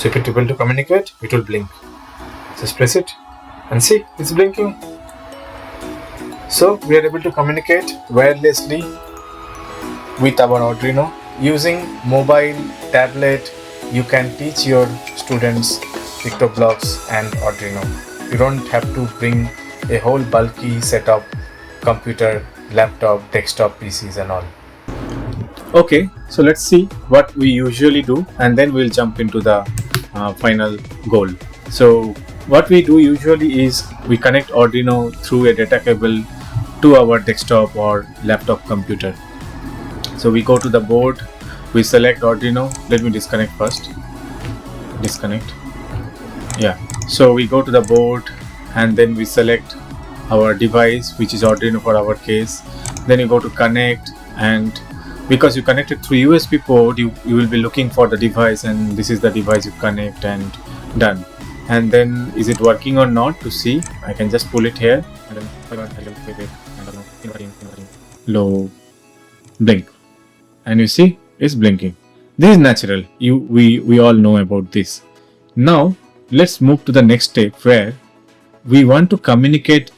So if it is able to communicate, it will blink. Just press it and see, it's blinking. So we are able to communicate wirelessly with our Arduino using mobile, tablet. You can teach your students PictoBlox and Arduino. You don't have to bring a whole bulky setup, computer, laptop, desktop PCs and all. Okay, so let's see what we usually do, and then we'll jump into the final goal. So what we do usually is we connect Arduino through a data cable to our desktop or laptop computer. So we go to the board, we select Arduino. Let me disconnect first. Disconnect. Yeah, so we go to the board and then we select our device, which is Arduino for our case. Then you go to connect, and because you connect it through USB port, you will be looking for the device, and this is the device you connect, and done. And then is it working or not? To see, I can just pull it here. Low, blink, and you see it's blinking. This is natural. We all know about this. Now let's move to the next step where we want to communicate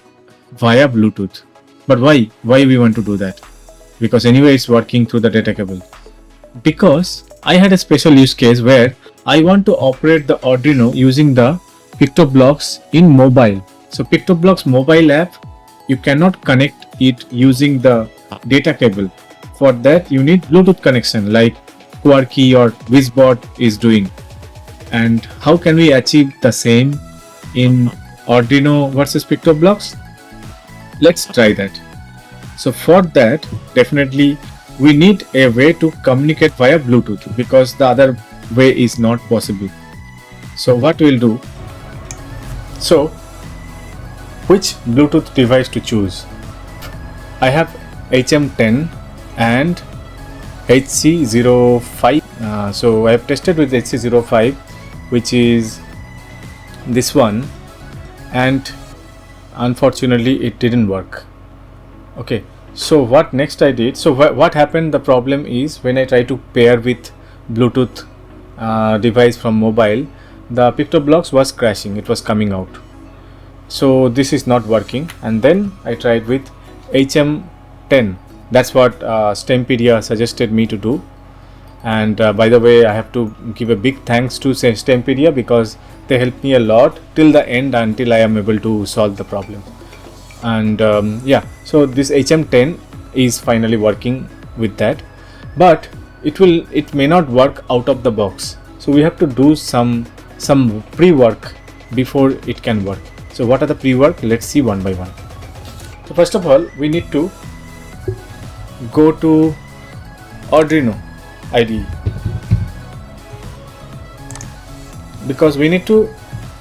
via Bluetooth. But why we want to do that? Because anyway it's working through the data cable. Because I had a special use case where I want to operate the Arduino using the PictoBlox in mobile. So PictoBlox mobile app, you cannot connect it using the data cable. For that you need Bluetooth connection like Quirky or Wizbot is doing. And how can we achieve the same in Arduino versus PictoBlox? Let's try that. So for that, definitely we need a way to communicate via Bluetooth, because the other way is not possible. So what we'll do, so which Bluetooth device to choose? I have HM10 and HC05. So I have tested with HC05, which is this one, and unfortunately it didn't work. Okay, so what next I did, so what happened, the problem is when I try to pair with Bluetooth device from mobile, the PictoBlox was crashing, it was coming out. So this is not working, and then I tried with HM10. That's what StemPedia suggested me to do. And by the way, I have to give a big thanks to StemPedia, because they helped me a lot till the end until I am able to solve the problem. And yeah, so this HM10 is finally working with that, but it may not work out of the box. So we have to do some pre-work before it can work. So what are the pre-work? Let's see one by one. So first of all, we need to go to Arduino IDE, because we need to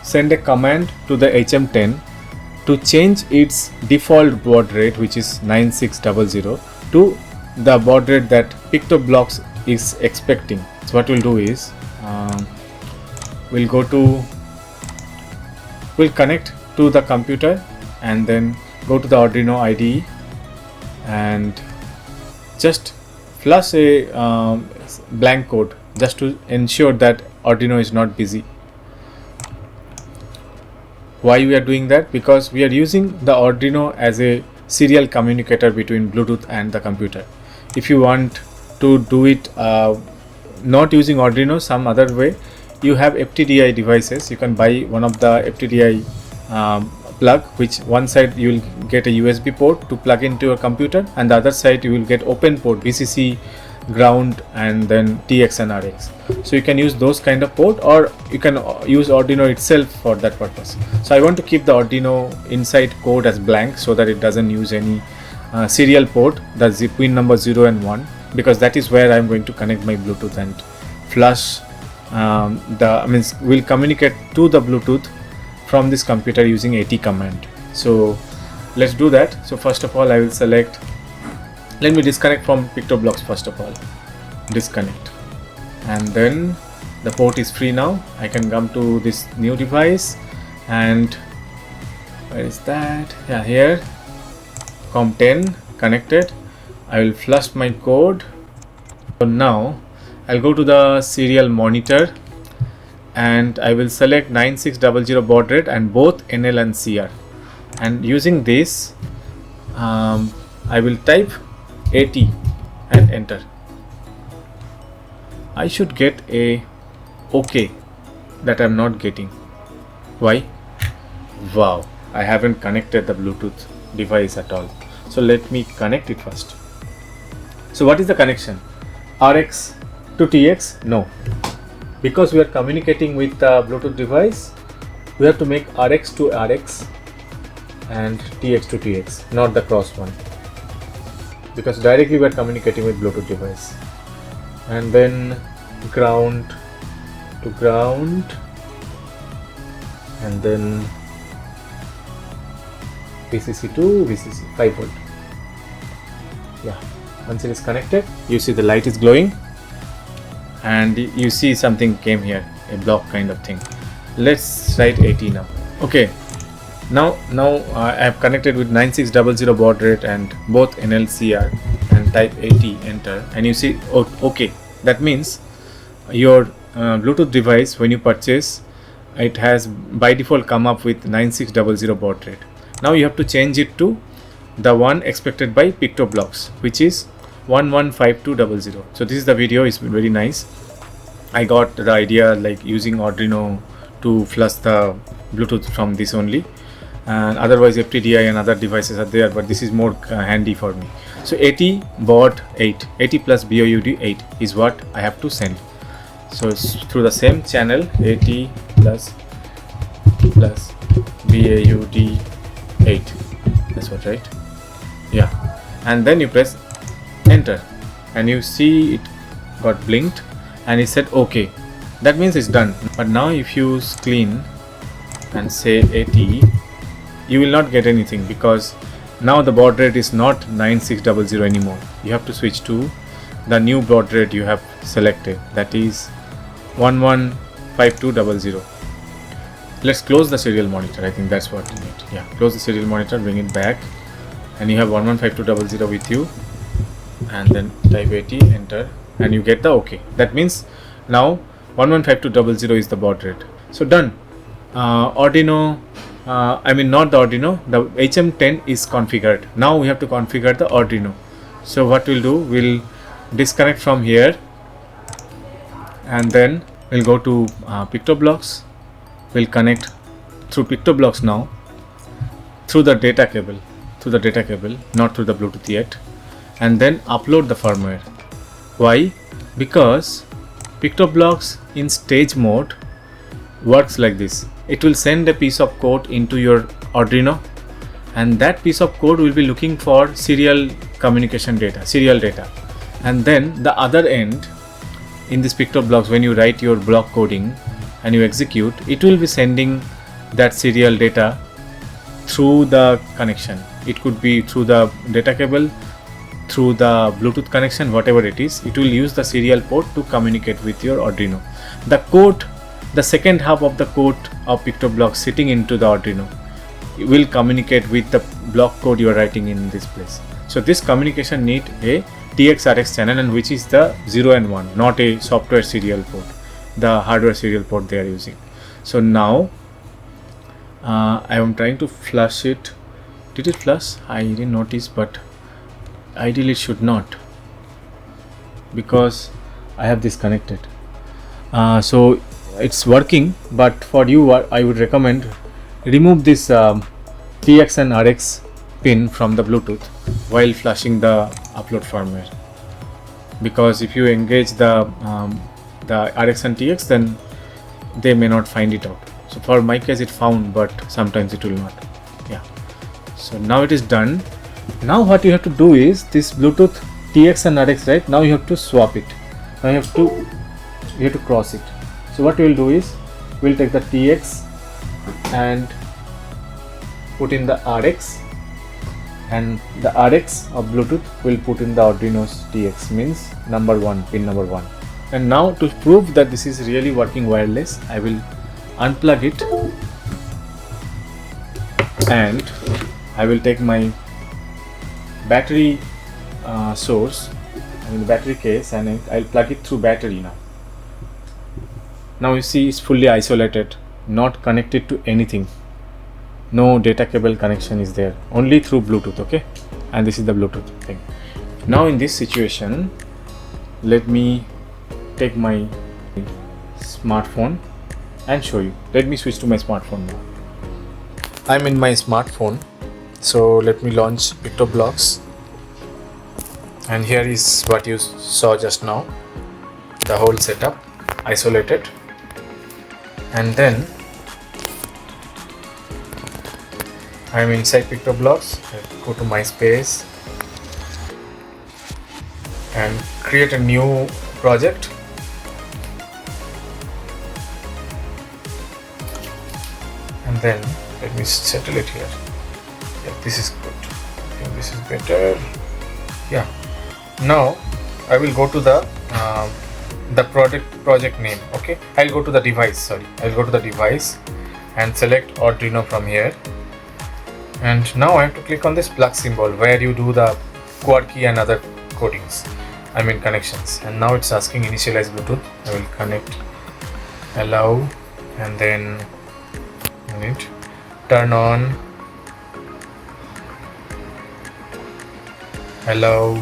send a command to the HM10 to change its default baud rate, which is 9600, to the baud rate that PictoBlox is expecting. So what we'll do is we'll connect to the computer and then go to the Arduino IDE and just flush a blank code just to ensure that Arduino is not busy. Why we are doing that? Because we are using the Arduino as a serial communicator between Bluetooth and the computer. If you want to do it not using Arduino, some other way, you have FTDI devices. You can buy one of the FTDI plug, which one side you will get a USB port to plug into your computer, and the other side you will get open port, VCC, ground, and then TX and RX. So you can use those kind of port, or you can use Arduino itself for that purpose. So I want to keep the Arduino inside code as blank so that it doesn't use any serial port, that's the pin number 0 and 1, because that is where I'm going to connect my Bluetooth and flush we'll communicate to the Bluetooth from this computer using AT command. So let's do that. So first of all, I will select, let me disconnect from PictoBlox first of all, disconnect, and then the port is free now. I can come to this new device, and where is that? Yeah, here, COM10 connected. I will flush my code. So now I'll go to the serial monitor, and I will select 9600 baud rate and both NL and CR, and using this I will type 80 and enter. I should get a OK that I'm not getting. Why? Wow, I haven't connected the Bluetooth device at all. So let me connect it first. So what is the connection? RX to TX? No. Because we are communicating with the Bluetooth device, we have to make RX to RX and TX to TX, not the cross one. Because directly we are communicating with Bluetooth device. And then ground to ground, and then VCC to VCC 5 volt. Yeah, once it is connected, you see the light is glowing and you see something came here, a block kind of thing. Let's write 80 now. Okay, now I have connected with 9600 baud rate and both NLCR, and type 80, enter, and you see OK. That means your Bluetooth device, when you purchase, it has by default come up with 9600 baud rate. Now you have to change it to the one expected by PictoBlox, which is 115200. So this is the video. It's very nice. I got the idea like using Arduino to flush the Bluetooth from this only, and otherwise FTDI and other devices are there, but this is more handy for me. So 80 baud 8, 80 plus BOUD 8 is what I have to send. So it's through the same channel, 80 plus BAUD 8. That's what, right? Yeah. And then you press enter, and you see it got blinked, and it said OK. That means it's done. But now if you clean and say 80, you will not get anything, because now the baud rate is not 9600 anymore. You have to switch to the new baud rate you have selected, that is 115200. Let's close the serial monitor. I think that's what you need. Yeah, close the serial monitor, bring it back, and you have 115200 with you, and then type 80, enter, and you get the OK. That means now 115200 is the baud rate. So done. Arduino, I mean not the Arduino, the HM10 is configured. Now we have to configure the Arduino. So what we'll do, we'll disconnect from here, and then we'll go to PictoBlox. We'll connect through PictoBlox now through the data cable, not through the Bluetooth yet, and then upload the firmware. Why? Because PictoBlox in stage mode works like this. It will send a piece of code into your Arduino, and that piece of code will be looking for serial communication data, serial data, and then the other end in this PictoBlox, when you write your block coding and you execute, it will be sending that serial data through the connection. It could be through the data cable, through the Bluetooth connection, whatever it is. It will use the serial port to communicate with your Arduino. The code, the second half of the code of PictoBlox sitting into the Arduino, will communicate with the block code you are writing in this place. So this communication need a TX-RX channel, and which is the 0 and 1, not a software serial port, the hardware serial port they are using. So now I am trying to flush it. Did it flush? I didn't notice, but ideally it should not, because I have disconnected. So it's working, but for you I would recommend remove this TX and RX pin from the Bluetooth while flashing the upload firmware, because if you engage the RX and TX, then they may not find it out. So for my case it found, but sometimes it will not. Yeah, so now it is done. Now what you have to do is this Bluetooth TX and RX, right? Now you have to swap it. Now you have to cross it. So what we will do is we'll take the TX and put in the RX, and the RX of Bluetooth will put in the Arduino's TX, means number 1, pin number 1. And now to prove that this is really working wireless, I will unplug it, and I will take my battery source, I mean the battery case, and I'll plug it through battery now. Now you see it's fully isolated, not connected to anything. No data cable connection is there, only through Bluetooth. Okay, and this is the Bluetooth thing. Now in this situation, let me take my smartphone and show you. Let me switch to my smartphone now. I'm in my smartphone, so let me launch PictoBlox, and here is what you saw just now, the whole setup isolated. And then I'm inside PictoBlox. Go to my space and create a new project. And then let me settle it here. Yeah, this is good. I think this is better. Yeah. Now I will go to the project name. Okay, I'll go to the device. Sorry, I'll go to the device and select Arduino from here. And now I have to click on this plug symbol where you do the quad key and other codings. Connections. And now it's asking initialize Bluetooth. I will connect, allow, and then turn on, allow.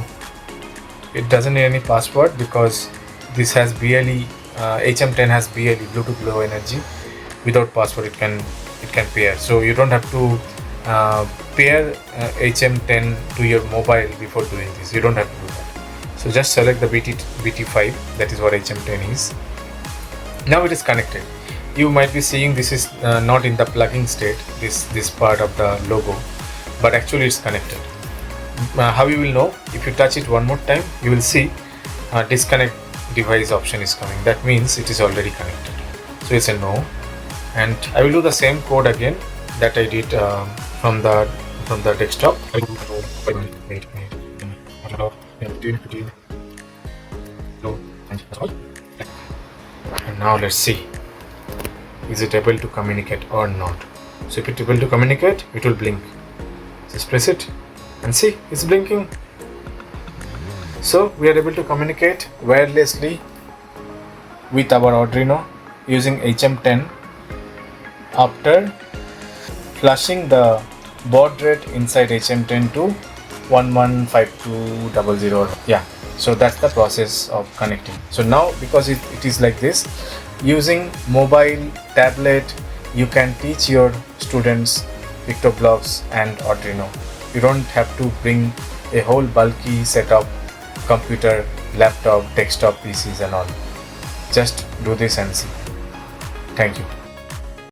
It doesn't need any password because this has BLE. HM10 has BLE, Bluetooth Low Energy. Without password, it can pair. So you don't have to pair HM10 to your mobile before doing this. You don't have to do that. So just select the BT5. That is what HM10 is. Now it is connected. You might be seeing this is not in the plugging state. This part of the logo, but actually it's connected. How you will know? If you touch it one more time, you will see disconnect device option is coming. That means it is already connected. So it's a no. And I will do the same code again that I did from the desktop. And now let's see, is it able to communicate or not? So if it's able to communicate, it will blink. Just press it and see, it's blinking. So we are able to communicate wirelessly with our Arduino using HM10 after flushing the baud rate inside HM10 to 115200. Yeah, so that's the process of connecting. So now because it is like this, using mobile, tablet, you can teach your students PictoBlox and Arduino. You don't have to bring a whole bulky setup, computer, laptop, desktop PCs and all. Just do this and see. Thank you.